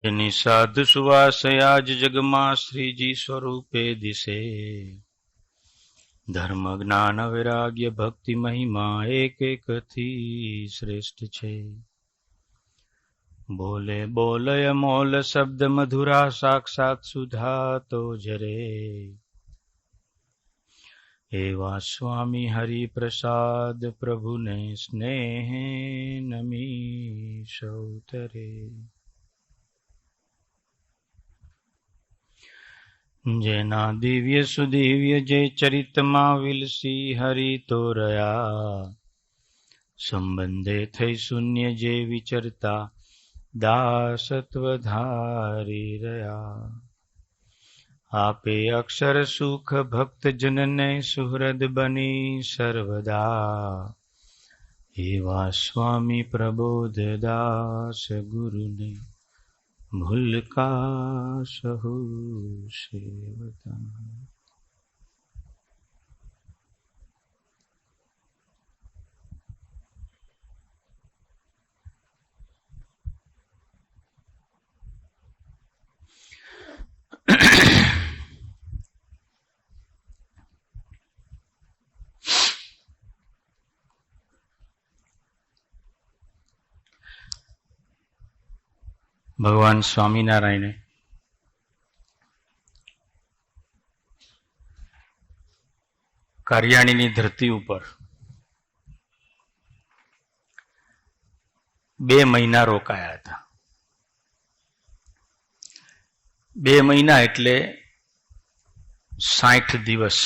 એની સાધુ સુવાસયાજ જગમાં શ્રીજી સ્વરૂપે દિશે. ધર્મ જ્ઞાન વૈરાગ્ય ભક્તિ મહિમા એક એકથી શ્રેષ્ઠ છે. બોલે બોલય મોલ શબ્દ મધુરા સાક્ષાત સુધા તો જરે. એવા સ્વામી હરિપ્રસાદ પ્રભુને સ્નેહ નમી સૌતરે. જેના દિવ્ય સુદિવ્ય જે ચરિતમાં વિલસી હરિ તો રહ્યા. સંબંધે થઈ શૂન્ય જે વિચરતા દાસત્વ ધારી રહ્યા. આપે અક્ષર સુખ ભક્ત જનને સુહૃદ બની સર્વદા. એવા સ્વામી પ્રબોધ દાસ ગુરુને ભૂલકા સહુ સેવતા. ભગવાન સ્વામિનારાયણે કારિયાણીની ધરતી ઉપર 2 મહિના રોકાયા હતા. 2 મહિના એટલે 60 દિવસ.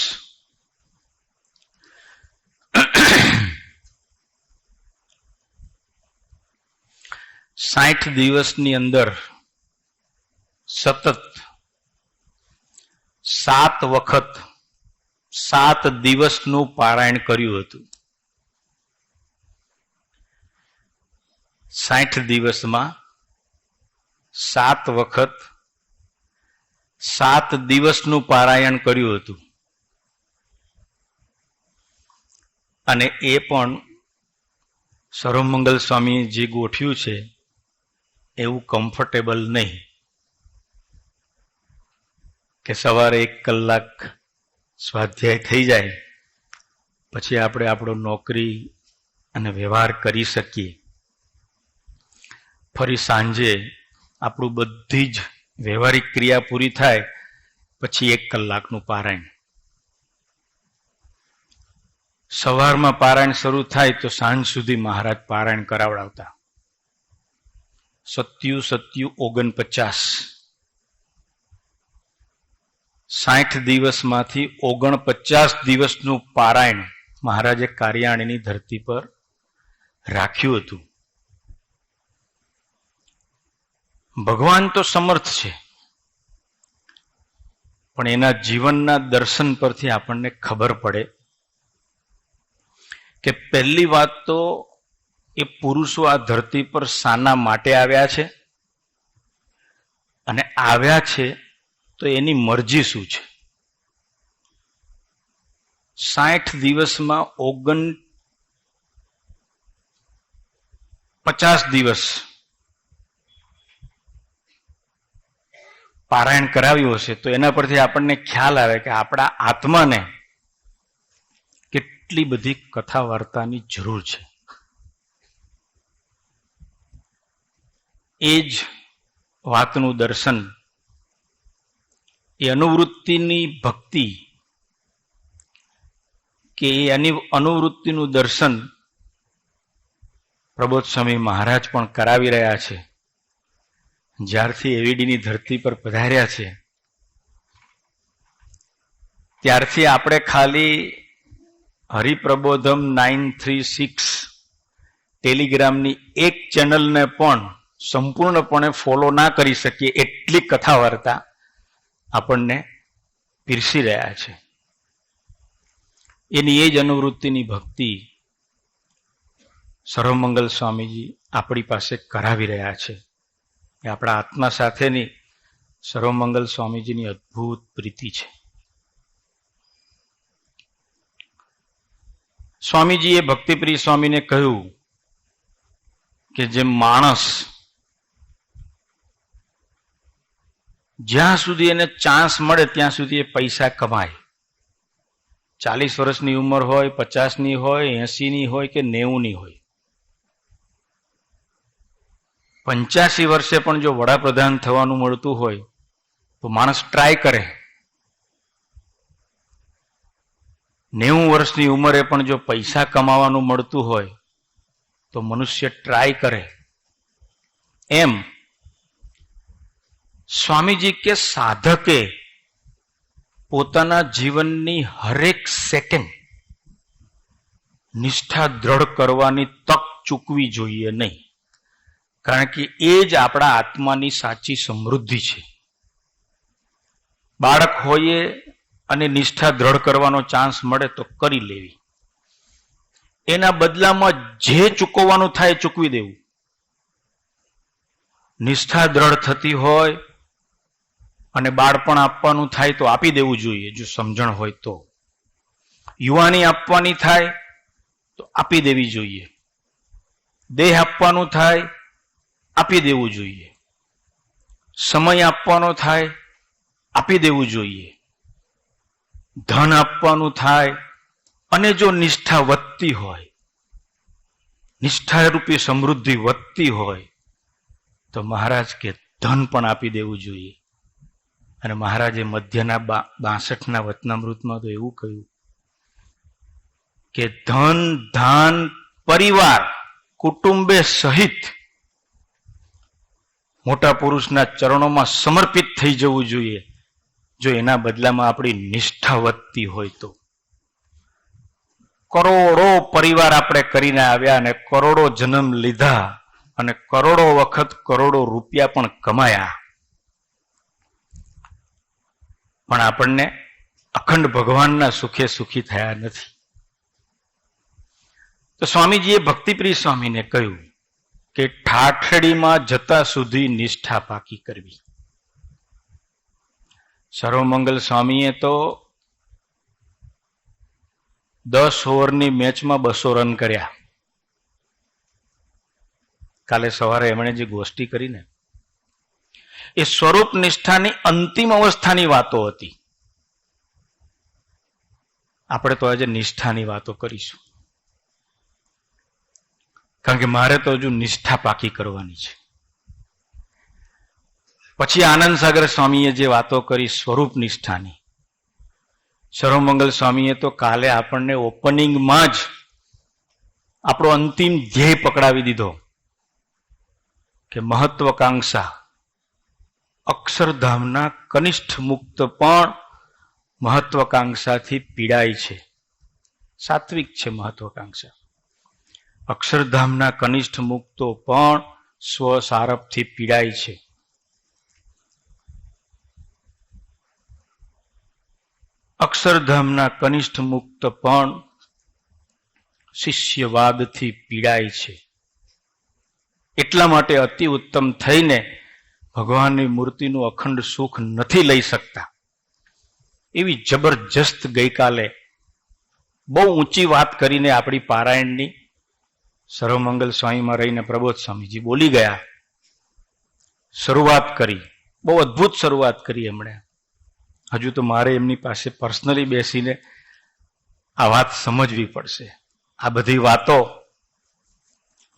60 દિવસની અંદર સતત 7 વખત 7 દિવસનું પારાયણ કર્યું હતું. 60 દિવસમાં 7 વખત 7 દિવસનું પારાયણ કર્યું હતું. અને એ પણ સર્વમંગલ સ્વામી જે ગોઠવ્યું છે એવું કમ્ફર્ટેબલ નહીં કે સવારે 1 કલાક સ્વાધ્યાય થઈ જાય પછી આપણે આપણો નોકરી અને વ્યવહાર કરી શકીએ. ફરી સાંજે આપણું બધી જ વ્યવહારિક ક્રિયા પૂરી થાય પછી 1 કલાકનું પારાયણ. સવારમાં પારાયણ શરૂ થાય તો સાંજ સુધી મહારાજ પારાયણ કરાવડાવતા. 49 60 દિવસમાંથી 49 દિવસનું પારાયણ મહારાજે કારિયાણીની ધરતી પર રાખ્યું હતું. ભગવાન તો સમર્થ છે, પણ એના જીવનના દર્શન પરથી આપણને ખબર પડે કે પહેલી વાત તો એ પુરુષો આ ધરતી પર શાના માટે આવ્યા છે અને આવ્યા છે તો એની મરજી શું છે. 60 દિવસમાં 49 દિવસ પારાયણ કરાવ્યું હશે તો એના પરથી આપણને ખ્યાલ આવે કે આપણા આત્માને કેટલી બધી કથા વાર્તાની જરૂર છે. એ જ વાતનું દર્શન, એ અનુવૃત્તિની ભક્તિ કે એ અનુવૃત્તિનું દર્શન પ્રબોધ સ્વામી મહારાજ પણ કરાવી રહ્યા છે. જ્યારથી એવીડીની ધરતી પર પધાર્યા છે ત્યારથી આપણે ખાલી હરિપ્રબોધમ 936 ટેલિગ્રામની એક ચેનલને પણ સંપૂર્ણપણે ફોલો ના કરી શકીએ એટલી કથા વાર્તા આપણને પીરસી રહ્યા છે. એની એ જ અનુવૃત્તિની ભક્તિ સર્વમંગલ સ્વામીજી આપણી પાસે કરાવી રહ્યા છે. એ આપણા આત્મા સાથેની સર્વમંગલ સ્વામીજીની અદ્ભુત પ્રીતિ છે. સ્વામીજીએ ભક્તિપ્રિય સ્વામીને કહ્યું કે જેમ માણસ જ્યાં સુધી એને ચાન્સ મળે ત્યાં સુધી એ પૈસા કમાય. 40 વર્ષની ઉંમર હોય, 50ની હોય, 80ની હોય કે 90ની હોય. 85 વર્ષે પણ જો વડાપ્રધાન થવાનું મળતું હોય તો માણસ ટ્રાય કરે. 90 વર્ષની ઉંમરે પણ જો પૈસા કમાવાનું મળતું હોય તો મનુષ્ય ટ્રાય કરે. એમ સ્વામીજી કે સાધકે પોતાના જીવનની હરેક સેકન્ડ નિષ્ઠા દ્રઢ કરવાની તક ચૂકવી જોઈએ નહીં. કારણ કે એ જ આપણા આત્માની સાચી સમૃદ્ધિ છે. બાળક હોઈએ અને નિષ્ઠા દ્રઢ કરવાનો ચાન્સ મળે તો કરી લેવી. એના બદલામાં જે ચૂકવવાનું થાય ચૂકવી દેવું. નિષ્ઠા દ્રઢ થતી હોય અને બાળપણ આપવાનું થાય તો આપી દેવું જોઈએ, જો સમજણ હોય તો. યુવાની આપવાની થાય તો આપી દેવી જોઈએ. દેહ આપવાનું થાય આપી દેવું જોઈએ. સમય આપવાનો થાય આપી દેવું જોઈએ. ધન આપવાનું થાય અને જો નિષ્ઠા વધતી હોય, નિષ્ઠારૂપી સમૃદ્ધિ વધતી હોય તો મહારાજ કે ધન પણ આપી દેવું જોઈએ. અને મહારાજે મધ્યના 62ના વચનામૃતમાં તો એવું કહ્યું કે ધન, ધાન, પરિવાર, કુટુંબે સહિત મોટા પુરુષના ચરણોમાં સમર્પિત થઈ જવું જોઈએ, જો એના બદલામાં આપણી નિષ્ઠા વધતી હોય તો. કરોડો પરિવાર આપણે કરીને આવ્યા અને કરોડો જન્મ લીધા અને કરોડો વખત કરોડો રૂપિયા પણ કમાયા, પણ આપણને અખંડ ભગવાનના સુખે સુખી થયા નથી. તો સ્વામીજીએ ભક્તિપ્રિય સ્વામીને કહ્યું કે ઠાઠડીમાં જતા સુધી નિષ્ઠા પાકી કરવી. સર્વમંગલ સ્વામીએ તો 10 ઓવરની મેચમાં 200 રન કર્યા. કાલે સવારે એમણે જે ગોષ્ઠી કરીને એ સ્વરૂપ નિષ્ઠાની અંતિમ અવસ્થાની વાતો હતી. આપણે તો આજે નિષ્ઠાની વાતો કરીશું, કારણ કે મારે તો હજુ નિષ્ઠા પાકી કરવાની છે. પછી આનંદ સાગર સ્વામીએ જે વાતો કરી સ્વરૂપ નિષ્ઠાની, સર્વમંગલ સ્વામીએ તો કાલે આપણને ઓપનિંગમાં જ આપણો અંતિમ ધ્યેય પકડાવી દીધો કે મહત્વકાંક્ષા. અક્ષરધામના કનિષ્ઠ મુક્ત પણ મહત્વકાંક્ષાથી પીડાય છે. સાત્વિક છે મહત્વકાંક્ષા. અક્ષરધામના કનિષ્ઠ મુક્તો પણ સ્વસારભથી પીડાય છે. અક્ષરધામના કનિષ્ઠ મુક્ત પણ શિષ્યવાદથી પીડાય છે. એટલા માટે અતિ ઉત્તમ થઈને ભગવાનની મૂર્તિનું અખંડ સુખ નથી લઈ શકતા. એવી જબરજસ્ત ગઈકાલે બહુ ઊંચી વાત કરીને આપણી પારાયણની સર્વમંગલ સ્વામીમાં રહીને પ્રબોધ સ્વામીજી બોલી ગયા. શરૂઆત કરી, બહુ અદ્ભુત શરૂઆત કરી એમણે. હજુ તો મારે એમની પાસે પર્સનલી બેસીને આ વાત સમજવી પડશે. આ બધી વાતો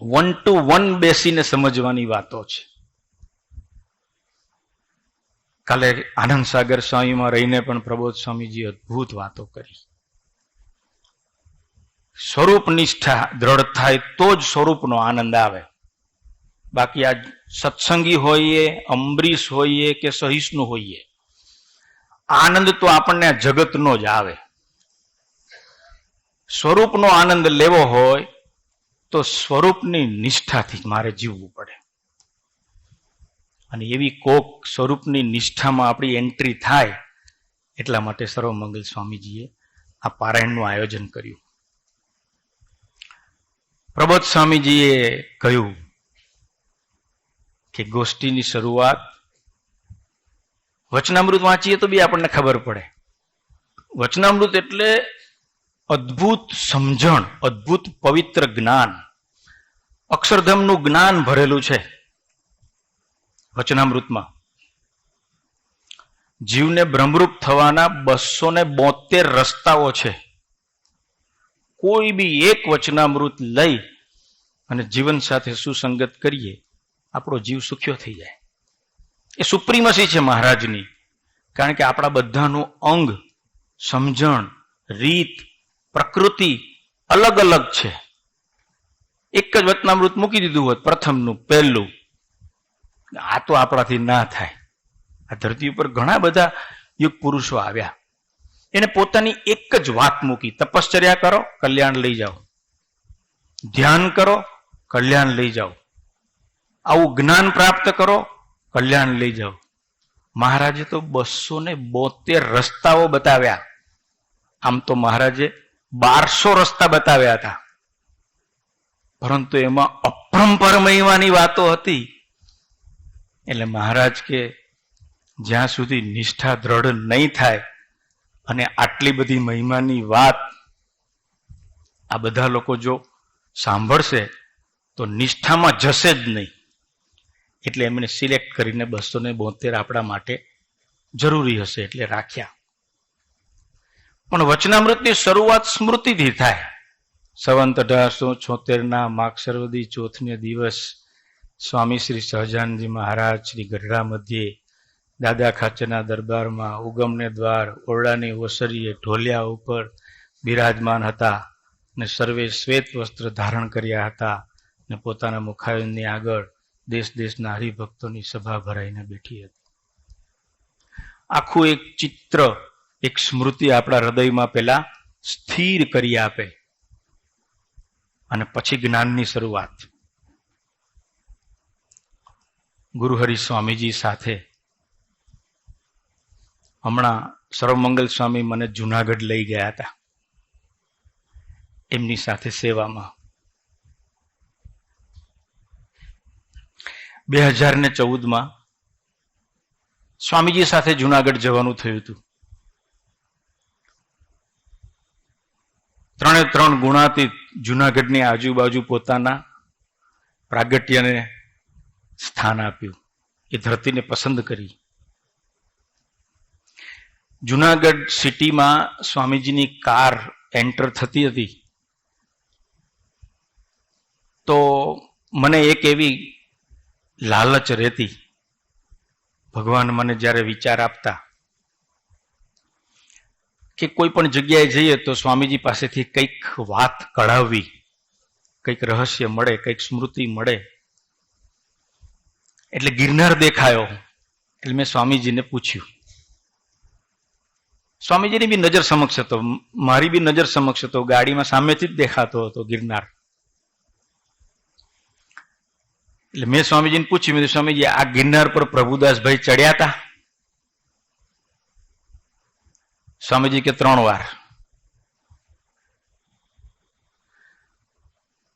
1 to 1 બેસીને સમજવાની વાતો છે. કાલે આનંદ સાગર સ્વામીમાં રહીને પણ પ્રબોધ સ્વામીજી અદ્ભુત વાતો કરી. સ્વરૂપ નિષ્ઠા દ્રઢ થાય તો જ સ્વરૂપનો આનંદ આવે. બાકી આ સત્સંગી હોઈએ, અંબરીશ હોઈએ કે સહિષ્ણુ હોઈએ, આનંદ તો આપણને આ જગતનો જ આવે. સ્વરૂપનો આનંદ લેવો હોય તો સ્વરૂપની નિષ્ઠાથી મારે જીવવું પડે. અને એવી કોક સ્વરૂપની નિષ્ઠામાં આપણી એન્ટ્રી થાય એટલા માટે સર્વમંગલ સ્વામીજીએ આ પારાયણનું આયોજન કર્યું. પ્રબોધ સ્વામીજીએ કહ્યું કે ગોષ્ઠીની શરૂઆત વચનામૃત વાંચીએ તો બી આપણને ખબર પડે. વચનામૃત એટલે અદ્ભુત સમજણ, અદ્ભુત પવિત્ર જ્ઞાન, અક્ષરધામનું જ્ઞાન ભરેલું છે વચનામૃતમાં. જીવને બ્રહ્મરૂપ થવાના 272 રસ્તાઓ છે. કોઈ બી એક વચનામૃત લઈ અને જીવન સાથે સુસંગત કરીએ, આપણો જીવ સુખ્યો થઈ જાય. એ સુપ્રીમસી છે મહારાજની. કારણ કે આપણા બધાનું અંગ, સમજણ, રીત, પ્રકૃતિ અલગ અલગ છે. એક જ વચનામૃત મૂકી દીધું હોત, પ્રથમનું પહેલું, આ તો આપણાથી ના થાય. આ ધરતી ઉપર ઘણા બધા યુગ પુરુષો આવ્યા, એને પોતાની એક જ વાત મૂકી, તપશ્ચર્યા કરો, કલ્યાણ લઈ જાઓ. ધ્યાન કરો, કલ્યાણ લઈ જાઓ. આવું જ્ઞાન પ્રાપ્ત કરો, કલ્યાણ લઈ જાઓ. મહારાજે તો 272 રસ્તાઓ બતાવ્યા. આમ તો મહારાજે 1200 રસ્તા બતાવ્યા હતા, પરંતુ એમાં અપરંપાર મહિમાની વાતો હતી. એટલે મહારાજ કે જ્યાં સુધી નિષ્ઠા દ્રઢ નહીં થાય અને આટલી બધી મહિમાની વાત આ બધા લોકો જો સાંભળશે તો નિષ્ઠામાં જશે જ નહીં. એટલે એમને સિલેક્ટ કરીને 272 આપણા માટે જરૂરી હશે એટલે રાખ્યા. પણ વચનામૃતની શરૂઆત સ્મૃતિથી થાય. સંવંત 1876 માગસરવદી ચોથને દિવસ સ્વામી શ્રી સહજાનંદજી મહારાજ શ્રી ગઢડા મધ્યે દાદા ખાચરના દરબારમાં ઉગમને દ્વાર ઓરડાની ઓસરીએ ઢોલિયા ઉપર બિરાજમાન હતા ને સર્વે શ્વેત વસ્ત્ર ધારણ કર્યા હતા ને પોતાના મુખારવિંદની આગળ દેશ દેશના હરિભક્તોની સભા ભરાઈને બેઠી હતી. આખું એક ચિત્ર, એક સ્મૃતિ આપણા હૃદયમાં પેલા સ્થિર કરી આપે અને પછી જ્ઞાનની શરૂઆત. ગુરુહરિ સ્વામીજી સાથે હમણાં સર્વમંગલ સ્વામી મને જુનાગઢ લઈ ગયા હતા એમની સાથે સેવામાં. 2014 સ્વામીજી સાથે જુનાગઢ જવાનું થયું હતું. 3 ગુણાતીત જુનાગઢની આજુબાજુ પોતાના પ્રાગટ્યને સ્થાન આપ્યું. એ ધરતીને પસંદ કરી. જુનાગઢ સિટીમાં સ્વામીજીની કાર એન્ટર થતી હતી તો મને એક એવી લાલચ રહેતી, ભગવાન મને જ્યારે વિચાર આપતા કે કોઈ પણ જગ્યાએ જઈએ તો સ્વામીજી પાસેથી કંઈક વાત કઢાવવી, કંઈક રહસ્ય મળે, કંઈક સ્મૃતિ મળે. એટલે ગિરનાર દેખાયો એટલે મેં સ્વામીજીને પૂછ્યું. સ્વામીજીની બી નજર સમક્ષ હતો, મારી બી નજર સમક્ષ હતો, ગાડીમાં સામેથી જ દેખાતો હતો ગિરનાર. એટલે મેં સ્વામીજીને પૂછ્યું, મેં સ્વામીજી આ ગિરનાર પર પ્રભુદાસભાઈ ચડ્યા હતા? સ્વામીજી કે 3 વાર.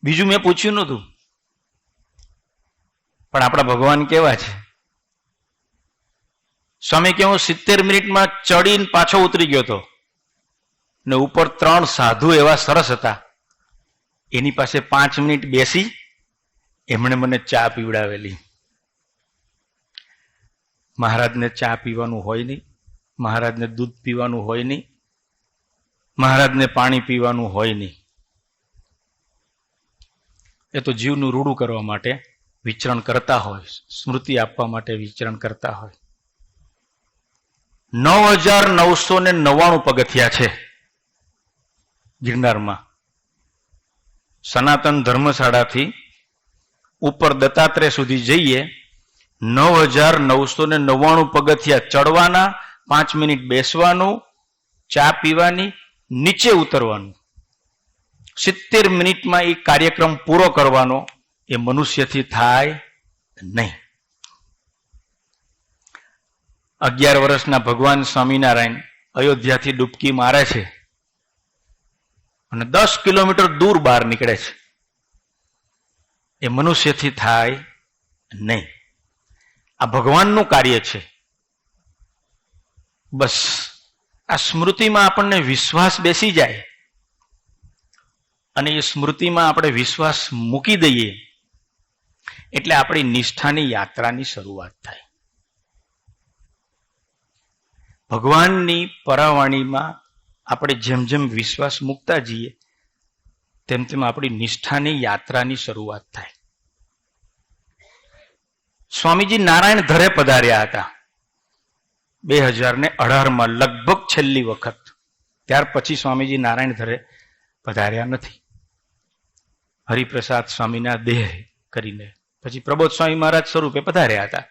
બીજું મેં પૂછ્યું નહોતું, પણ આપણા ભગવાન કેવા છે. સ્વામી કે હું 70 મિનિટમાં ચડીને પાછો ઉતરી ગયો હતો ને ઉપર 3 સાધુ એવા સરસ હતા, એની પાસે 5 મિનિટ બેસી એમણે મને ચા પીવડાવેલી. મહારાજને ચા પીવાનું હોય નહીં, મહારાજને દૂધ પીવાનું હોય નહીં, મહારાજને પાણી પીવાનું હોય નહીં. એ તો જીવનું રૂડું કરવા માટે વિચરણ કરતા હોય, સ્મૃતિ આપવા માટે વિચરણ કરતા હોય. 9999 પગથિયા છે ગિરનારમાં. સનાતન ધર્મશાળાથી ઉપર દત્તાત્રેય સુધી જઈએ 9999 પગથિયા ચડવાના, 5 મિનિટ બેસવાનું, ચા પીવાની, નીચે ઉતરવાનું. 70 મિનિટમાં એ કાર્યક્રમ પૂરો કરવાનો. એ મનુષ્યથી થાય નહીં. 11 વર્ષના ભગવાન સ્વામિનારાયણ અયોધ્યાથી ડૂબકી મારે છે અને 10 કિલોમીટર દૂર બહાર નીકળે છે. એ મનુષ્યથી થાય નહીં. આ ભગવાનનું કાર્ય છે. બસ આ સ્મૃતિમાં આપણને વિશ્વાસ બેસી જાય અને એ સ્મૃતિમાં આપણે વિશ્વાસ મૂકી દઈએ એટલે આપણી નિષ્ઠાની યાત્રાની શરૂઆત થાય. ભગવાનની પરાવાણીમાં આપણે જેમ જેમ વિશ્વાસ મૂકતા જઈએ તેમ તેમ આપણી નિષ્ઠાની યાત્રાની શરૂઆત થાય. સ્વામીજી નારાયણ ધરે પધાર્યા હતા 2018માં, લગભગ છેલ્લી વખત. ત્યાર પછી સ્વામીજી નારાયણ ધરે પધાર્યા નથી. હરિપ્રસાદ સ્વામીના દેહ કરીને પછી પ્રબોધ સ્વામી મહારાજ સ્વરૂપે પધાર્યા હતા.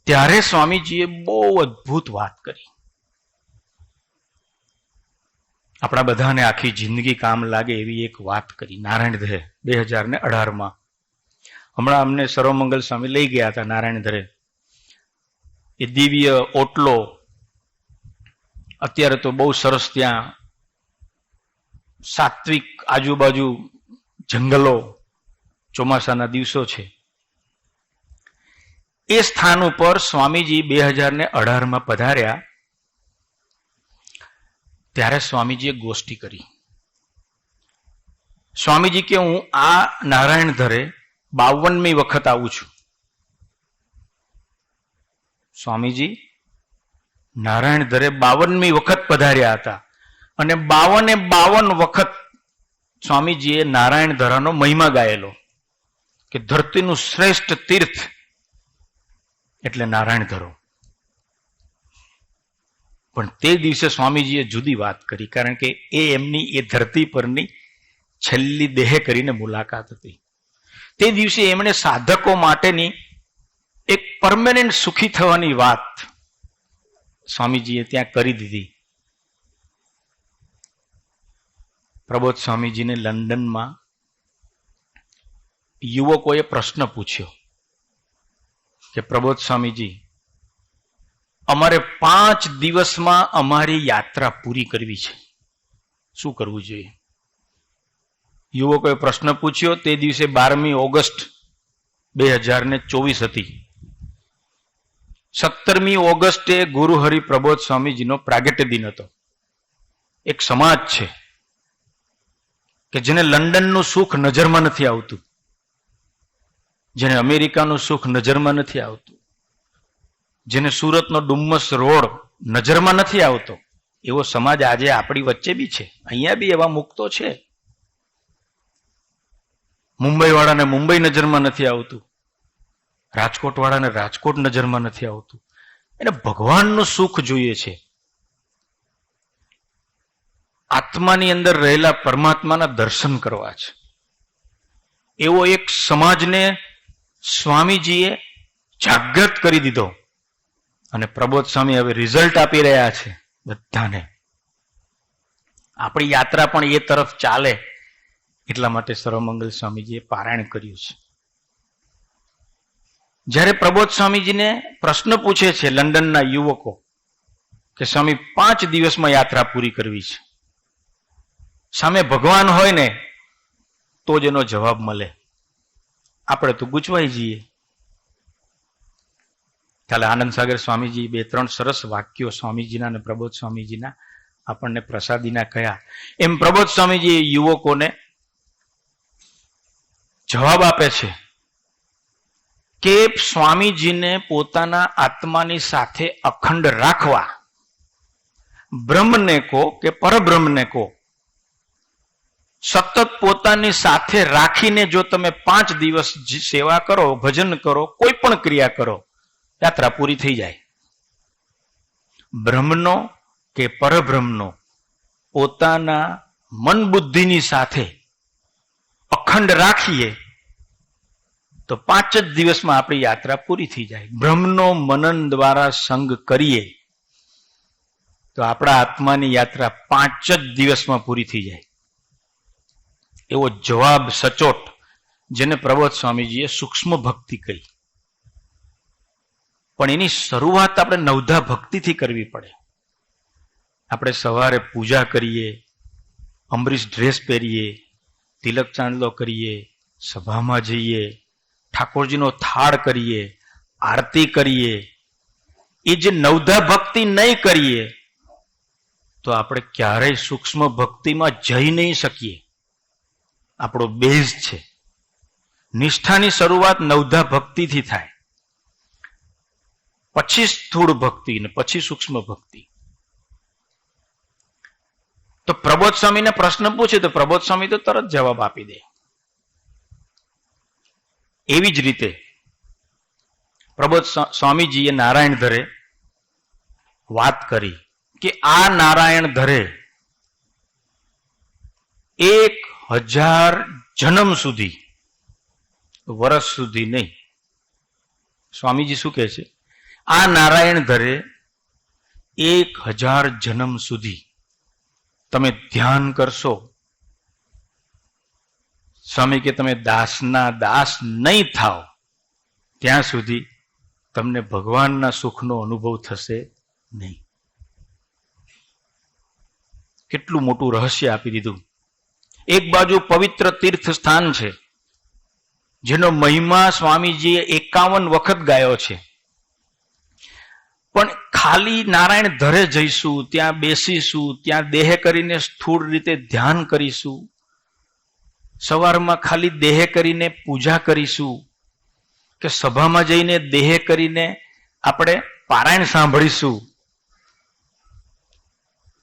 ત્યારે સ્વામીજીએ બહુ અદભુત વાત કરી. આપણા બધાને આખી જિંદગી કામ લાગે એવી એક વાત કરી નારાયણ ધરે 2018માં. હમણાં અમને સર્વમંગલ સ્વામી લઈ ગયા હતા નારાયણ ધરે. એ દિવ્ય ઓટલો, અત્યારે તો બહુ સરસ ત્યાં સાત્વિક આજુબાજુ જંગલો, ચોમાસાના દિવસો છે. એ સ્થાન ઉપર સ્વામીજી 2018માં પધાર્યા. ત્યારે સ્વામીજીએ ગોષ્ઠી કરી. સ્વામીજી કે હું આ નારાયણ ધરે 52મી વખત આવું છું. સ્વામીજી નારાયણ ધરે 52મી વખત પધાર્યા હતા અને 52 વખત સ્વામીજીએ નારાયણ ધરાનો મહિમા ગાયેલો કે ધરતીનું શ્રેષ્ઠ તીર્થ એટલે નારાયણ ધરો. પણ તે દિવસે સ્વામીજીએ જુદી વાત કરી, કારણ કે એ એમની એ ધરતી પરની છેલ્લી દેહ કરીને મુલાકાત હતી. તે દિવસે એમણે સાધકો માટેની એક પરમેનન્ટ સુખી થવાની વાત સ્વામીજીએ ત્યાં કરી દીધી. પ્રબોધ સ્વામીજીને લંડનમાં યુવકોએ પ્રશ્ન પૂછ્યો કે પ્રબોધ સ્વામીજી, અમારે 5 દિવસમાં અમારી યાત્રા પૂરી કરવી છે, શું કરવું જોઈએ? યુવકોએ પ્રશ્ન પૂછ્યો. તે દિવસે 12મી ઓગસ્ટ 2024 હતી. 17મી ઓગસ્ટે ગુરુ હરિ પ્રબોધ સ્વામીજીનો પ્રાગટ્ય દિન હતો. એક સમાજ છે કે જેને લંડનનું સુખ નજરમાં નથી આવતું, જેને અમેરિકાનું સુખ નજરમાં નથી આવતું, જેને સુરતનો ડુમ્મસ રોડ નજરમાં નથી આવતો, એવો સમાજ આજે આપણી વચ્ચે બી છે. અહીંયા બી એવા મુક્તો છે. મુંબઈ વાળાને મુંબઈ નજરમાં નથી આવતું, રાજકોટ વાળાને રાજકોટ નજરમાં નથી આવતું. એને ભગવાનનું સુખ જોઈએ છે, આત્માની અંદર રહેલા પરમાત્માના દર્શન કરવા છે. એવો એક સમાજને સ્વામીજીએ જાગૃત કરી દીધો અને પ્રબોધ સ્વામી હવે રિઝલ્ટ આપી રહ્યા છે બધાને. આપણી યાત્રા પણ એ તરફ ચાલે એટલા માટે સર્વમંગલ સ્વામીજીએ પારાયણ કર્યું છે. જ્યારે પ્રબોધ સ્વામીજીને પ્રશ્ન પૂછે છે લંડનના યુવકો કે સ્વામી 5 દિવસમાં યાત્રા પૂરી કરવી છે, સામે ભગવાન હોય ને તો જ એનો જવાબ મળે. આપણે તો ગૂંચવાઈ જઈએ. કાલે આનંદ સાગર સ્વામીજી 2-3 સરસ વાક્યો સ્વામીજીના અને પ્રબોધ સ્વામીજીના આપણને પ્રસાદીના કયા. એમ પ્રબોધ સ્વામીજી યુવકોને જવાબ આપે છે કે સ્વામીજીને પોતાના આત્માની સાથે અખંડ રાખવા, બ્રહ્મને કો કે પરબ્રહ્મને કો સતત પોતાની સાથે રાખીને જો તમે 5 દિવસ સેવા કરો, ભજન કરો, કોઈ પણ ક્રિયા કરો, યાત્રા પૂરી થઈ જાય. બ્રહ્મનો કે પરબ્રહ્મનો પોતાના મન બુદ્ધિની સાથે અખંડ રાખીએ તો 5 જ દિવસમાં આપણી યાત્રા પૂરી થઈ જાય. બ્રહ્મનો મનન દ્વારા સંગ કરીએ તો આપણા આત્માની યાત્રા 5 જ દિવસમાં પૂરી થઈ જાય. એવો જવાબ સચોટ, જેને પ્રબોધ સ્વામીજીએ સૂક્ષ્મ ભક્તિ કહી. પણ એની શરૂઆત આપણે નવધા ભક્તિથી કરવી પડે. આપણે સવારે પૂજા કરીએ, અમરીશ ડ્રેસ પહેરીએ, તિલક ચાંદલો કરીએ, સભામાં જઈએ, ઠાકોરજીનો થાળ કરીએ, આરતી કરીએ. એ જે નવધા ભક્તિ નહીં કરીએ તો આપણે ક્યારેય સૂક્ષ્મ ભક્તિમાં જઈ નહીં શકીએ. આપણો બેઝ છે. નિષ્ઠાની શરૂઆત નવધા ભક્તિથી થાય. પછી સ્થૂળ ભક્તિ ને પછી સૂક્ષ્મ ભક્તિ. તો પ્રબોધ સ્વામીને પ્રશ્ન પૂછે તો પ્રબોધ સ્વામી તો તરત જવાબ આપી દે. એવી જ રીતે પ્રબોધ સ્વામીજીએ નારાયણ ધરે વાત કરી કે આ નારાયણ ધરે 1000 જન્મ સુધી, વર્ષ સુધી નહીં. સ્વામીજી શું કહે છે? આ નારાયણ ધરે 1000 જન્મ સુધી તમે ધ્યાન કરશો. સ્વામી કે તમે દાસના દાસ નહીં થાવ ત્યાં સુધી તમને ભગવાનના સુખનો અનુભવ થશે નહીં. કેટલું મોટું રહસ્ય આપી દીધું. એક બાજુ પવિત્ર તીર્થ સ્થાન છે જેનો મહિમા સ્વામીજીએ 51 વખત ગાયો છે, પણ ખાલી નારાયણ ધરે જઈશું, ત્યાં બેસીશું, ત્યાં દેહ કરીને સ્થૂળ રીતે ધ્યાન કરીશું, સવારમાં ખાલી દેહ કરીને પૂજા કરીશું, કે સભામાં જઈને દેહ કરીને આપણે પારાયણ સાંભળીશું,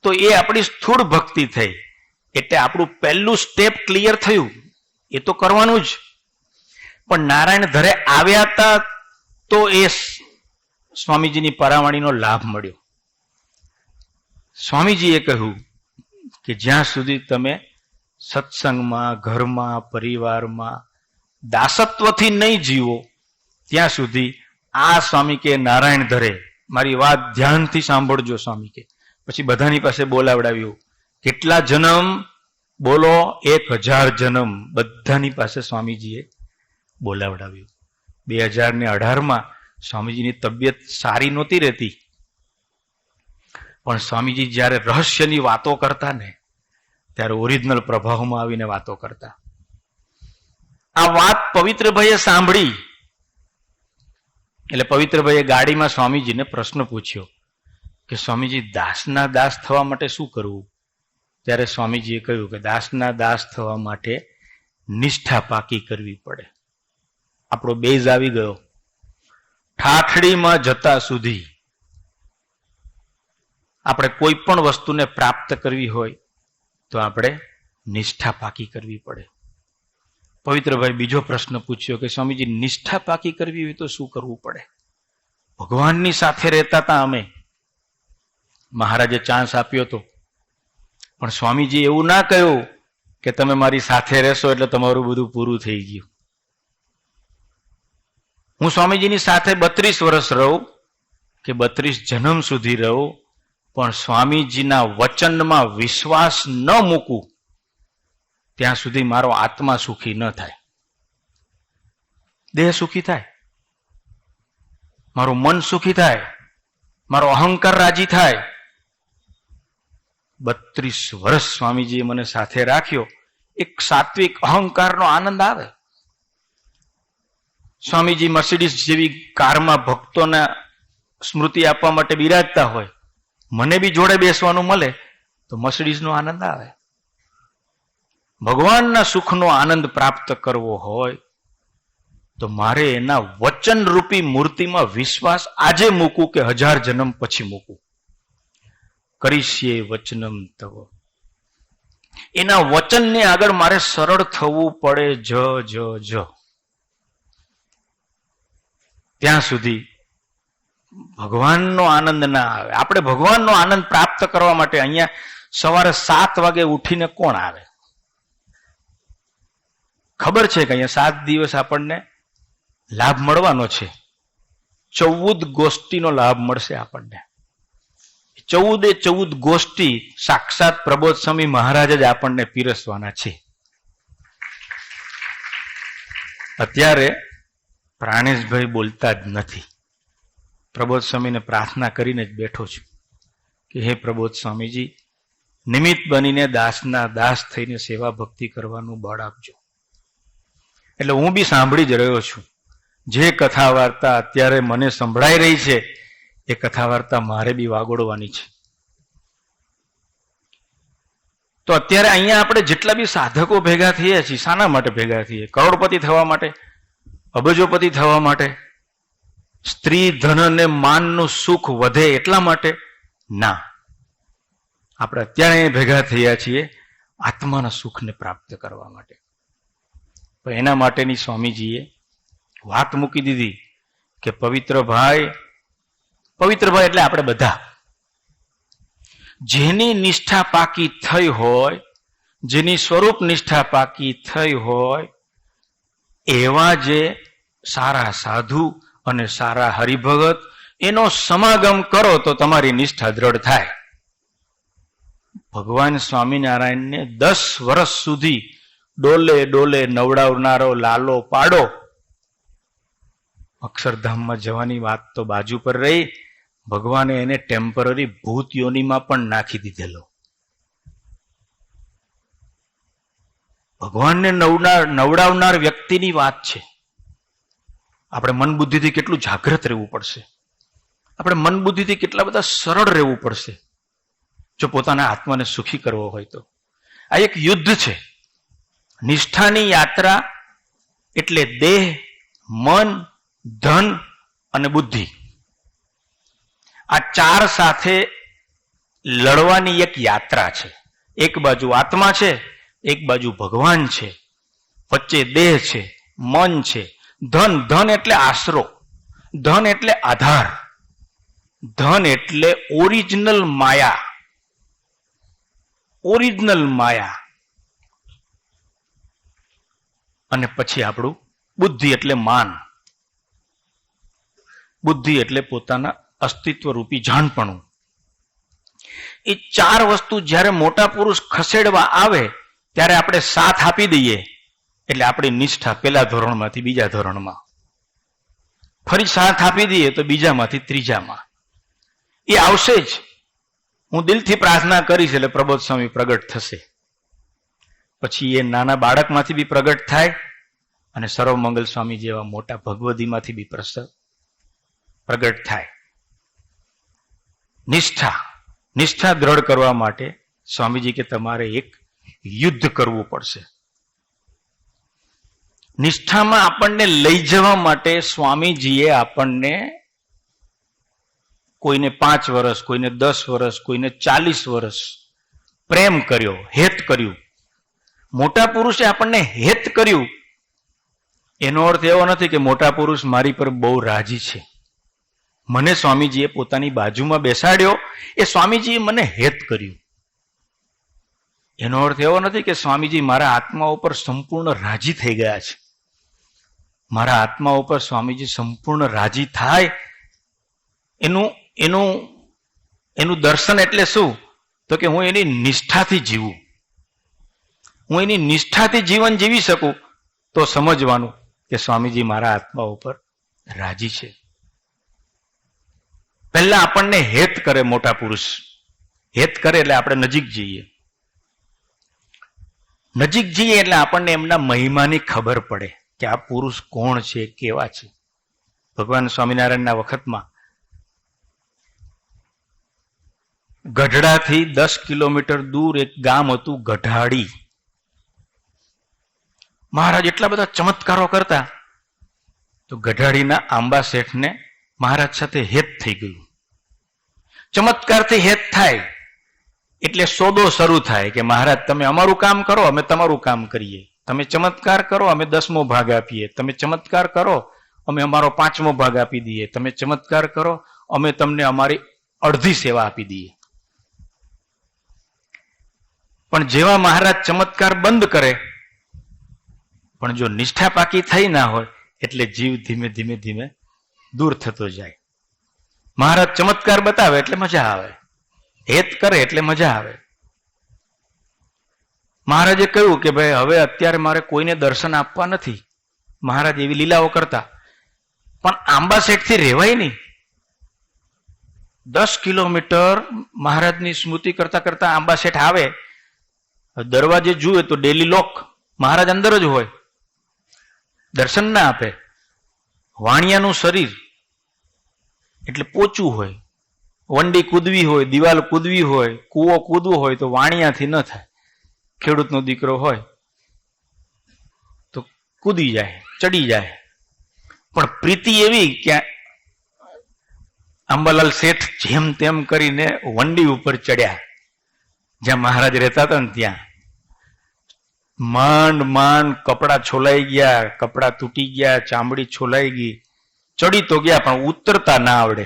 તો એ આપણી સ્થૂળ ભક્તિ થઈ. એટલે આપણું પહેલું સ્ટેપ ક્લિયર થયું. એ તો કરવાનું જ. પણ નારાયણ ધરે આવ્યા હતા તો એ સ્વામીજીની પરાવાણીનો લાભ મળ્યો. સ્વામીજીએ કહ્યું કે જ્યાં સુધી તમે સત્સંગમાં, ઘરમાં, પરિવારમાં દાસત્વથી નહીં જીવો ત્યાં સુધી આ સ્વામી કે નારાયણ ધરે, મારી વાત ધ્યાનથી સાંભળજો સ્વામી કે. પછી બધાની પાસે બોલાવડાવ્યું. કેટલા જન્મ? બોલો, 1000 જન્મ બધાની પાસે સ્વામીજીએ બોલાવડાવ્યું. 2018માં સ્વામીજીની તબિયત સારી નહોતી રહેતી, પણ સ્વામીજી જ્યારે રહસ્યની વાતો કરતા ને ત્યારે ઓરિજિનલ પ્રભાવમાં આવીને વાતો કરતા. આ વાત પવિત્રભાઈએ સાંભળી એટલે પવિત્રભાઈએ ગાડીમાં સ્વામીજીને પ્રશ્ન પૂછ્યો કે સ્વામીજી, દાસના દાસ થવા માટે શું કરવું? ત્યારે સ્વામીજીએ કહ્યું કે દાસના દાસ થવા માટે નિષ્ઠા પાકી કરવી પડે. આપણો બેઝ આવી ગયો. ઠાઠડીમાં જતા સુધી આપણે કોઈ પણ વસ્તુને પ્રાપ્ત કરવી હોય તો આપણે નિષ્ઠા પાકી કરવી પડે. પવિત્રભાઈ બીજો પ્રશ્ન પૂછ્યો કે સ્વામીજી, નિષ્ઠા પાકી કરવી હોય તો શું કરવું પડે? ભગવાનની સાથે રહેતા હતા અમે, મહારાજે ચાન્સ આપ્યો હતો, પણ સ્વામીજી એવું ના કહ્યું કે તમે મારી સાથે રહેશો એટલે તમારું બધું પૂરું થઈ ગયું. હું સ્વામીજીની સાથે 32 વર્ષ રહું કે 32 જન્મ સુધી રહું, પણ સ્વામીજીના વચનમાં વિશ્વાસ ન મૂકું ત્યાં સુધી મારો આત્મા સુખી ન થાય. દેહ સુખી થાય, મારું મન સુખી થાય, મારો અહંકાર રાજી થાય. 32 વર્ષ સ્વામીજીએ મને સાથે રાખ્યો. એક સાત્વિક અહંકારનો આનંદ આવે. સ્વામીજી મર્સિડીઝ જેવી કારમાં ભક્તોને સ્મૃતિ આપવા માટે બિરાજતા હોય, મને બી જોડે બેસવાનું મળે તો મર્સિડીઝનો આનંદ આવે. ભગવાનના સુખનો આનંદ પ્રાપ્ત કરવો હોય તો મારે એના વચન રૂપી મૂર્તિમાં વિશ્વાસ આજે મૂકું કે 1000 જન્મ પછી મૂકું. કરીશ્યે વચનમ તવ. એના વચનને આગળ મારે સરળ થવું પડે. જ ત્યાં સુધી ભગવાનનો આનંદ ના આવે. આપણે ભગવાનનો આનંદ પ્રાપ્ત કરવા માટે અહીંયા સવારે 7 વાગે ઉઠીને કોણ આવે? ખબર છે કે અહીંયા 7 દિવસ આપણને લાભ મળવાનો છે. 14 ગોષ્ઠીનો લાભ મળશે આપણને. 14 ગોષ્ઠી સાક્ષાત પ્રબોધ સ્વામી મહારાજ જ આપણને પીરસવાના છે. અત્યારે પ્રાણેશભાઈ બોલતા જ નથી. પ્રબોધ સ્વામીને પ્રાર્થના કરીને જ બેઠો છું કે હે પ્રબોધ સ્વામીજી, નિમિત્ત બનીને દાસના દાસ થઈને સેવા ભક્તિ કરવાનું બળ આપજો. એટલે હું બી સાંભળી જ રહ્યો છું. જે કથા વાર્તા અત્યારે મને સંભળાઈ રહી છે એ કથા વાર્તા મારે બી વાગોડવાની છે. તો અત્યારે અહીંયા આપણે જેટલા બી સાધકો ભેગા થઈએ છીએ, શાના માટે ભેગા થઈએ? કરોડપતિ થવા માટે? અબજોપતિ થવા માટે? સ્ત્રી ધન અને માનનું સુખ વધે એટલા માટે ના. આપણે અત્યારે ભેગા થયા છીએ આત્માના સુખને પ્રાપ્ત કરવા માટે. પણ એના માટેની સ્વામીજીએ વાત મૂકી દીધી કે પવિત્ર ભાઈ એટલે આપણે બધા, જેની નિષ્ઠા પાકી થઈ હોય, જેની સ્વરૂપ નિષ્ઠા પાકી થઈ હોય, એવા જે સારા સાધુ અને સારા હરિભગત એનો સમાગમ કરો તો તમારી નિષ્ઠા દ્રઢ થાય. ભગવાન સ્વામિનારાયણને 10 વર્ષ સુધી ડોલે ડોલે નવડાવનારો લાલો પાડો. અક્ષરધામમાં જવાની વાત તો બાજુ પર રહી, ભગવાને એને ટેમ્પરરી ભૂત યોનિમાં પણ નાખી દીધેલો. ભગવાનને નવડાવનાર વ્યક્તિની વાત છે. આપણે મન બુદ્ધિથી કેટલું જાગૃત રહેવું પડશે, આપણે મન બુદ્ધિથી કેટલા બધા સરળ રહેવું પડશે જો પોતાના આત્માને સુખી કરવો હોય તો. આ એક યુદ્ધ છે. નિષ્ઠાની યાત્રા એટલે દેહ, મન, ધન અને બુદ્ધિ, આ 4 સાથે લડવાની એક યાત્રા છે. એક બાજુ આત્મા છે, એક બાજુ ભગવાન છે, વચ્ચે દેહ છે, મન છે, ધન એટલે આશરો, ધન એટલે આધાર, ધન એટલે ઓરિજિનલ માયા, અને પછી આપણું બુદ્ધિ એટલે માન, બુદ્ધિ એટલે પોતાના અસ્તિત્વ રૂપી જાણપણું. એ 4 વસ્તુ જ્યારે મોટા પુરુષ ખસેડવા આવે ત્યારે આપણે સાથ આપી દઈએ એટલે આપણી નિષ્ઠા પેલા ધોરણમાંથી બીજા ધોરણમાં, ફરી સાથ આપી દઈએ તો બીજામાંથી ત્રીજામાં. એ આવશે જ. હું દિલથી પ્રાર્થના કરીશ એટલે પ્રબોધ સ્વામી પ્રગટ થશે. પછી એ નાના બાળકમાંથી બી પ્રગટ થાય અને સર્વમંગલ સ્વામી જેવા મોટા ભગવદીમાંથી બી પ્રગટ થાય. નિષ્ઠા દ્રઢ કરવા માટે સ્વામીજી કે તમારે એક યુદ્ધ કરવું પડશે. નિષ્ઠામાં આપણને લઈ જવા માટે સ્વામીજીએ આપણને કોઈને 5 વર્ષ, કોઈને 10 વર્ષ, કોઈને 40 વર્ષ પ્રેમ કર્યો, હેત કર્યું. મોટા પુરુષે આપણને હેત કર્યું એનો અર્થ એવો નથી કે મોટા પુરુષ મારી પર બહુ રાજી છે. મને સ્વામીજીએ પોતાની બાજુમાં બેસાડ્યો, એ સ્વામીજીએ મને હેત કર્યું. એનો અર્થ એવો નથી કે સ્વામીજી મારા આત્મા ઉપર સંપૂર્ણ રાજી થઈ ગયા છે. મારા આત્મા ઉપર સ્વામીજી સંપૂર્ણ રાજી થાય એનું દર્શન એટલે શું? તો કે હું એની નિષ્ઠાથી જીવું. હું એની નિષ્ઠાથી જીવન જીવી શકું તો સમજવાનું કે સ્વામીજી મારા આત્મા ઉપર રાજી છે. પહેલા આપણને હેત કરે મોટા પુરુષ. હેત કરે એટલે આપણે નજીક જઈએ. નજીક જઈએ એટલે આપણને એમના મહિમાની ખબર પડે કે આ પુરુષ કોણ છે, કેવા છે. ભગવાન સ્વામિનારાયણના વખતમાં ગઢડાથી 10 કિલોમીટર દૂર એક ગામ હતું ગઢાડી. મહારાજ એટલા બધા ચમત્કારો કરતા તો ગઢાડીના આંબા શેઠને મહારાજ સાથે હેત થઈ ગયું. ચમત્કારથી હેત થાય એટલે સોદો શરૂ થાય કે મહારાજ તમે અમારું કામ કરો, અમે તમારું કામ કરીએ. તમે ચમત્કાર કરો, અમે 10મો ભાગ આપીએ. તમે ચમત્કાર કરો, અમે અમારો 5મો ભાગ આપી દઈએ. તમે ચમત્કાર કરો, અમે તમને અમારી અડધી સેવા આપી દઈએ. પણ જેવા મહારાજ ચમત્કાર બંધ કરે, પણ જો નિષ્ઠા પાકી થઈ ના હોય એટલે જીવ ધીમે ધીમે ધીમે દૂર થતો જાય. મહારાજ ચમત્કાર બતાવે એટલે મજા આવે, હેત કરે એટલે મજા આવે. મહારાજે કહ્યું કે ભાઈ હવે અત્યારે મારે કોઈને દર્શન આપવા નથી. મહારાજ એવી લીલાઓ કરતા, પણ આંબા શેઠથી રહેવાય નહીં. 10 કિલોમીટર મહારાજની સ્મૃતિ કરતા કરતા આંબા શેઠ આવે, દરવાજે જુએ તો ડેલી લોક, મહારાજ અંદર જ હોય, દર્શન ના આપે. વાણિયાનું શરીર એટલે પોચું હોય, વંડી કૂદવી હોય, દિવાલ કૂદવી હોય, કૂવો કૂદવો હોય તો વાણિયાથી ન થાય. ખેડૂતનો દીકરો હોય તો કૂદી જાય, ચડી જાય. પણ પ્રીતિ એવી કે અંબાલાલ શેઠ જેમ તેમ કરીને વંડી ઉપર ચડ્યા, જ્યાં મહારાજ રહેતા હતા ને ત્યાં. માંડ માંડ કપડા છોલાઈ ગયા, કપડા તૂટી ગયા, ચામડી છોલાઈ ગઈ. ચડી તો ગયા પણ ઉતરતા ના આવડે.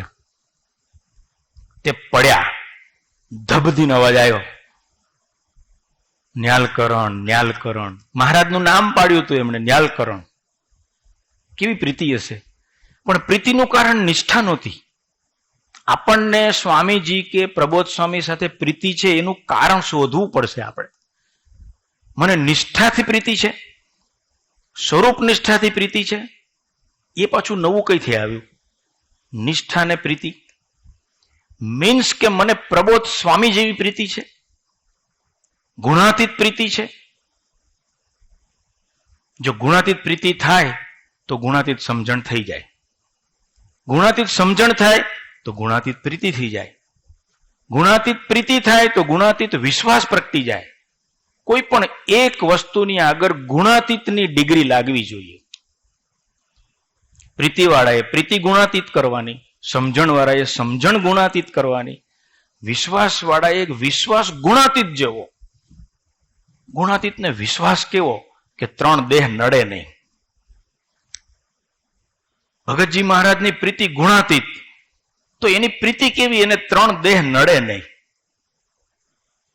તે પડ્યા. ધબધીનો અવાજ આવ્યો, ન્યાલકરણ ન્યાલકરણ. મહારાજનું નામ પાડ્યું હતું એમણે, ન્યાલકરણ. કેવી પ્રીતિ હશે! પણ પ્રીતિનું કારણ નિષ્ઠા નહોતી. આપણને સ્વામીજી કે પ્રબોધ સ્વામી સાથે પ્રીતિ છે એનું કારણ શોધવું પડશે આપણે. મને નિષ્ઠાથી પ્રીતિ છે, સ્વરૂપ નિષ્ઠાથી પ્રીતિ છે, એ પાછું નવું કઈથી આવ્યું? નિષ્ઠા ને પ્રીતિ મીન્સ કે મને પ્રબોધ સ્વામી જેવી પ્રીતિ છે, ગુણાતીત પ્રીતિ છે. જો ગુણાતીત પ્રીતિ થાય તો ગુણાતીત સમજણ થઈ જાય, ગુણાતીત સમજણ થાય તો ગુણાતીત પ્રીતિ થઈ જાય, ગુણાતીત પ્રીતિ થાય તો ગુણાતીત વિશ્વાસ પ્રગટી જાય. કોઈ પણ એક વસ્તુની આગળ ગુણાતીતની ડિગ્રી લાગવી જોઈએ. પ્રીતિવાળાએ પ્રીતિ ગુણાતીત કરવાની, સમજણવાળાએ સમજણ ગુણાતીત કરવાની, વિશ્વાસવાળાએ વિશ્વાસ ગુણાતીત જેવો. ગુણાતીતને વિશ્વાસ કેવો કે 3 દેહ નડે નહીં. ભગતજી મહારાજની પ્રીતિ ગુણાતીત, તો એની પ્રીતિ કેવી? એને 3 દેહ નડે નહીં.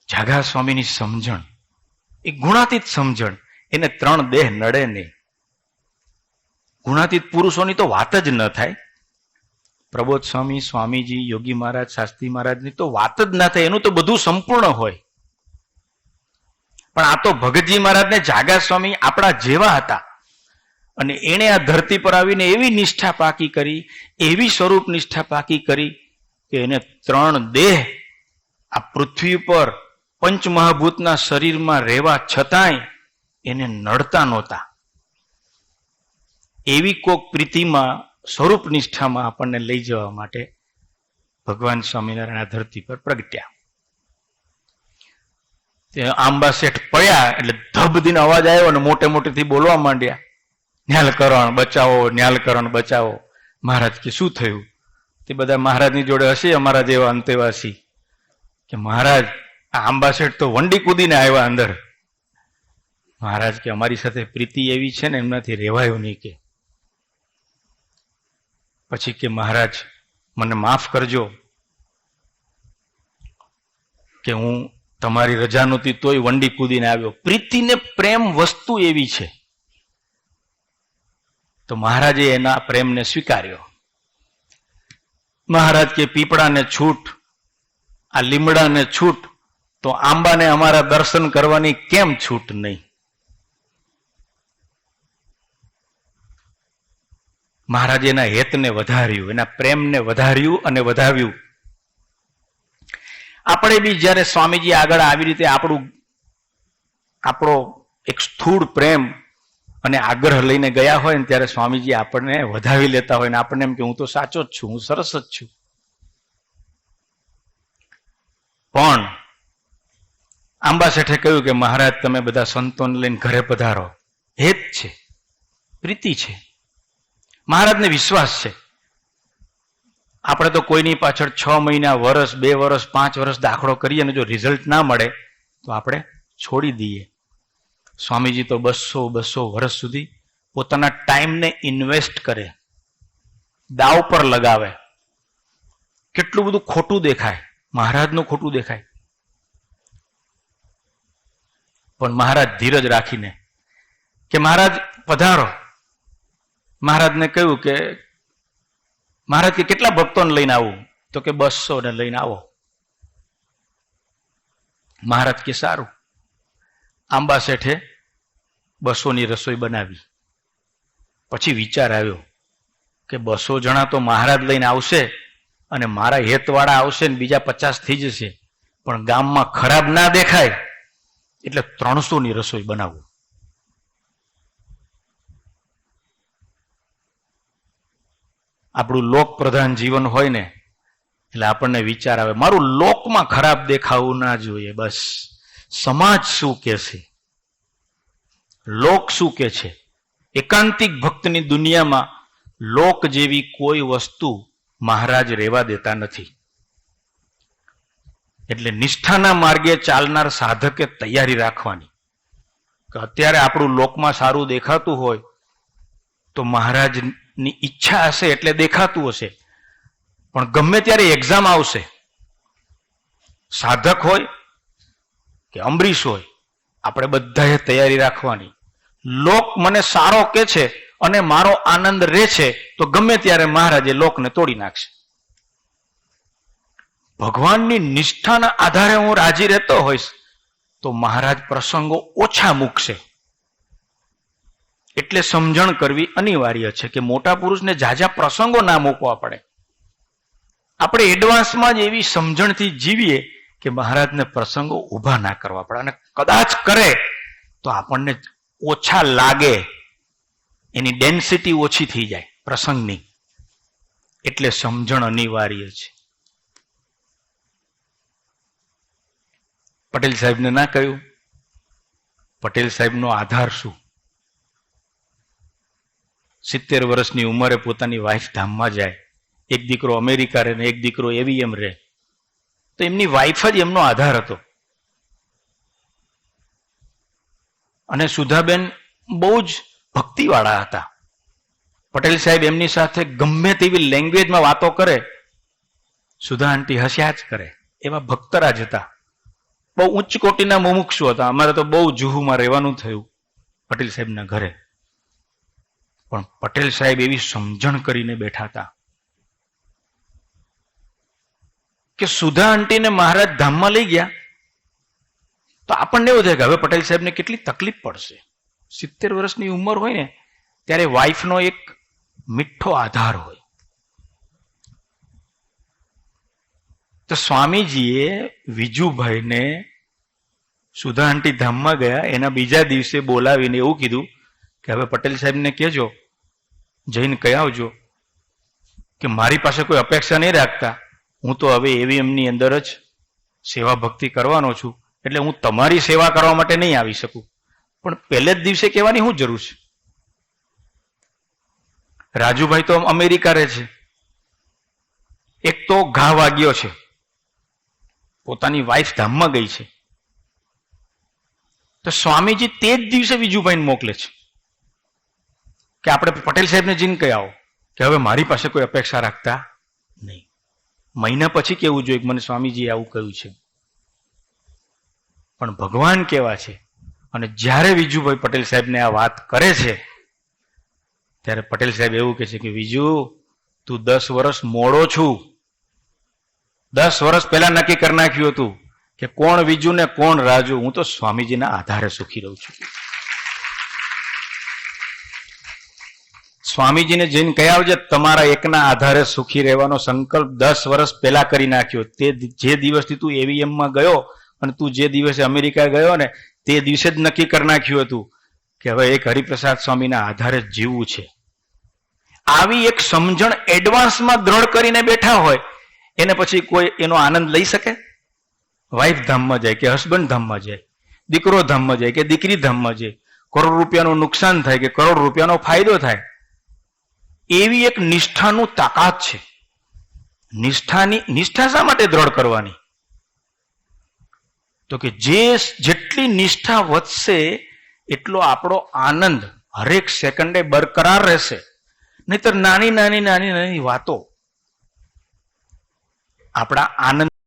જાગા સ્વામીની સમજણ એ ગુણાતીત સમજણ, એને 3 દેહ નડે નહીં. ગુણાતીત પુરુષોની તો વાત જ ન થાય. પ્રબોધ સ્વામી, સ્વામીજી, યોગી મહારાજ, શાસ્ત્રી મહારાજની તો વાત જ ના થાય. એનું તો બધું સંપૂર્ણ હોય. પણ આ તો ભગતજી મહારાજને જાગા સ્વામી આપણા જેવા હતા, અને એણે આ ધરતી પર આવીને એવી નિષ્ઠા પાકી કરી, એવી સ્વરૂપ નિષ્ઠા પાકી કરી કે એને 3 દેહ આ પૃથ્વી પર પંચમહાભૂતના શરીરમાં રહેવા છતાંય એને નડતા નહોતા. એવી કોક પ્રીતિમાં, સ્વરૂપ નિષ્ઠામાં આપણને લઈ જવા માટે ભગવાન સ્વામિનારાયણ આ ધરતી પર પ્રગટ્યા. આંબા શેઠ પડ્યા એટલે ધબધીનો અવાજ આવ્યો અને મોટે મોટેથી બોલવા માંડ્યા, ન્યાલકરણ બચાવો, ન્યાલકરણ બચાવો. મહારાજ કે શું થયું? તે બધા મહારાજની જોડે હશે અમારા જેવા અંતેવાસી, કે મહારાજ આ આંબા શેઠ તો વંડી કૂદીને આવ્યા અંદર. મહારાજ કે અમારી સાથે પ્રીતિ એવી છે ને એમનાથી રહેવાયું નહીં. કે પછી કે મહારાજ મને માફ કરજો કે હું તમારી રજા નહોતી તોય વંડી કૂદીને આવ્યો. પ્રીતિ ને પ્રેમ વસ્તુ એવી છે. તો મહારાજે એના પ્રેમને સ્વીકાર્યો. મહારાજ કે પીપળાને છૂટ, આ લીમડાને છૂટ, તો આંબાને અમારા દર્શન કરવાની કેમ છૂટ નહીં? મહારાજે એના હેતને વધાર્યું, એના પ્રેમને વધાર્યું અને વધાવ્યું. આપણે બી જયારે સ્વામીજી આગળ આવી રીતે આપણો એક સ્થૂળ પ્રેમ અને આગ્રહ લઈને ગયા હોય ને ત્યારે સ્વામીજી આપણને વધાવી લેતા હોય ને આપણને એમ કે હું તો સાચો જ છું, હું સરસ જ છું. પણ આંબા શેઠે કહ્યું કે મહારાજ તમે બધા સંતોને લઈને ઘરે પધારો. હેત છે, પ્રીતિ છે, મહારાજને વિશ્વાસ છે. આપણે તો કોઈની પાછળ 6 મહિના, વર્ષ, 2 વર્ષ, 5 વર્ષ દાખલો કરીએ અને જો રિઝલ્ટ ના મળે તો આપણે છોડી દઈએ. સ્વામીજી તો 200 વર્ષ સુધી પોતાના ટાઈમને ઇન્વેસ્ટ કરે, દાવ પર લગાવે. કેટલું બધું ખોટું દેખાય, મહારાજનું ખોટું દેખાય, પણ મહારાજ ધીરજ રાખીને કે મહારાજ પધારો. મહારાજને કહ્યું કે મહારાજ કે કેટલા ભક્તોને લઈને આવું? તો કે 200 ને લઈને આવો. મહારાજ કે સારું. આંબા શેઠે 200ની રસોઈ બનાવી. પછી વિચાર આવ્યો કે 200 જણા તો મહારાજ લઈને આવશે અને મારા હેતવાળા આવશે ને બીજા 50 થઈ જશે, પણ ગામમાં ખરાબ ના દેખાય એટલે 300ની રસોઈ બનાવું. આપણું લોક પ્રધાન જીવન હોય ને એટલે આપણને વિચાર આવે મારું લોકમાં ખરાબ દેખાવું ના જોઈએ. બસ સમાજ શું કે છે, લોક શું કે છે. એકાંતિક ભક્તની દુનિયામાં લોક જેવી કોઈ વસ્તુ મહારાજ રહેવા દેતા નથી. એટલે નિષ્ઠાના માર્ગે ચાલનાર સાધકે તૈયારી રાખવાની કે અત્યારે આપણું લોકમાં સારું દેખાતું હોય તો મહારાજની ઈચ્છા હશે એટલે દેખાતું હશે, પણ ગમે ત્યારે એક્ઝામ આવશે, સાધક હોય કે અંબરીશ હોય, આપણે બધાએ તૈયારી રાખવાની. લોક મને સારો કે છે અને મારો આનંદ રહે છે તો ગમે ત્યારે મહારાજ એ લોકને તોડી નાખશે. ભગવાનની નિષ્ઠાના આધારે હું રાજી રહેતો હોઈશ તો મહારાજ પ્રસંગો ઓછા મૂકશે. એટલે સમજણ કરવી અનિવાર્ય છે કે મોટા પુરુષને ઝાઝા પ્રસંગો ના મૂકવા પડે. આપણે એડવાન્સમાં જ એવી સમજણથી જીવીએ કે મહારાજને પ્રસંગો ઊભા ના કરવા પડે, અને કદાચ કરે તો આપણને ઓછા લાગે, એની ડેન્સિટી ઓછી થઈ જાય પ્રસંગની. એટલે સમજણ અનિવાર્ય છે. પટેલ સાહેબને ના કહ્યું, પટેલ સાહેબનો આધાર શું? 70 વર્ષની ઉંમરે પોતાની વાઇફ ધામમાં જાય, એક દીકરો અમેરિકા રહે ને એક દીકરો એવીએમ રહે, તો એમની વાઇફ જ એમનો આધાર હતો. અને સુધાબેન બહુ જ ભક્તિવાળા હતા. પટેલ સાહેબ એમની સાથે ગમે તેવી લેંગ્વેજમાં વાતો કરે, સુધા આંટી હસ્યા જ કરે, એવા ભક્તરાજ હતા. બહુ ઉચ્ચ કોટીના મુમુક્ષુ હતા. અમારે તો બહુ જુહુમાં રહેવાનું થયું પટેલ સાહેબના ઘરે, પણ પટેલ સાહેબ એવી સમજણ કરીને બેઠા હતા કે સુધા આંટીને મહારાજ ધામમાં લઈ ગયા તો આપણને એવું થાય કે હવે પટેલ સાહેબને કેટલી તકલીફ પડશે. 70 વર્ષની ઉંમર હોય ને ત્યારે વાઇફનો એક મીઠો આધાર હોય. તો સ્વામીજીએ વિજુભાઈને સુધા આંટી ધામમાં ગયા એના બીજા દિવસે બોલાવીને એવું કીધું કે હવે પટેલ સાહેબને કહેજો, જઈને કહી આવજો કે મારી પાસે કોઈ અપેક્ષા નહીં રાખતા, હું તો હવે એવી એમની અંદર જ સેવા ભક્તિ કરવાનો છું, એટલે હું તમારી સેવા કરવા માટે નહીં આવી શકું. પણ પહેલે જ દિવસે કહેવાની શું જરૂર છે? રાજુભાઈ તો અમેરિકા રહે છે, એક તો ઘા વાગ્યો છે, પોતાની વાઇફ ધામમાં ગઈ છે, તો સ્વામીજી તે જ દિવસે વિજુભાઈને મોકલે છે કે આપણે પટેલ સાહેબને જઈને કહી આવો કે હવે મારી પાસે કોઈ અપેક્ષા રાખતા નહીં. મહિના પછી કેવું જોઈએ મને સ્વામીજીએ આવું કહ્યું છે. પણ ભગવાન કેવા છે, અને જ્યારે વિજુભાઈ પટેલ સાહેબને આ વાત કરે છે ત્યારે પટેલ સાહેબ એવું કહે છે કે વિજુ તું 10 વર્ષ મોડો છું. 10 વર્ષ પહેલા નક્કી કરી નાખ્યું હતું કે કોણ વિજુ ને કોણ રાજુ. હું તો સ્વામીજીના આધારે સુખી રહું છું. સ્વામીજીને જઈને કહી આવજે તમારા એકના આધારે સુખી રહેવાનો સંકલ્પ 10 વર્ષ પહેલા કરી નાખ્યો. તે જે દિવસથી તું એવીએમમાં ગયો અને તું જે દિવસે અમેરિકા ગયો ને તે દિવસે જ નક્કી કરી નાખ્યું હતું કે હવે એક હરિપ્રસાદ સ્વામીના આધારે જીવવું છે. આવી એક સમજણ એડવાન્સમાં દ્રઢ કરીને બેઠા હોય એને પછી કોઈ એનો આનંદ લઈ શકે? વાઇફ ધામમાં જાય કે હસબન્ડ ધામમાં જાય, દીકરો ધામમાં જાય કે દીકરી ધામમાં જાય, કરોડ રૂપિયાનું નુકસાન થાય કે કરોડ રૂપિયાનો ફાયદો થાય, એવી એક નિષ્ઠાનું તાકાત છે. નિષ્ઠા શા માટે દ્રઢ કરવાની? તો કે જેટલી નિષ્ઠા વધશે એટલો આપણો આનંદ હરેક સેકન્ડે બરકરાર રહેશે. નહીતર નાની નાની વાતો આપણા આનંદ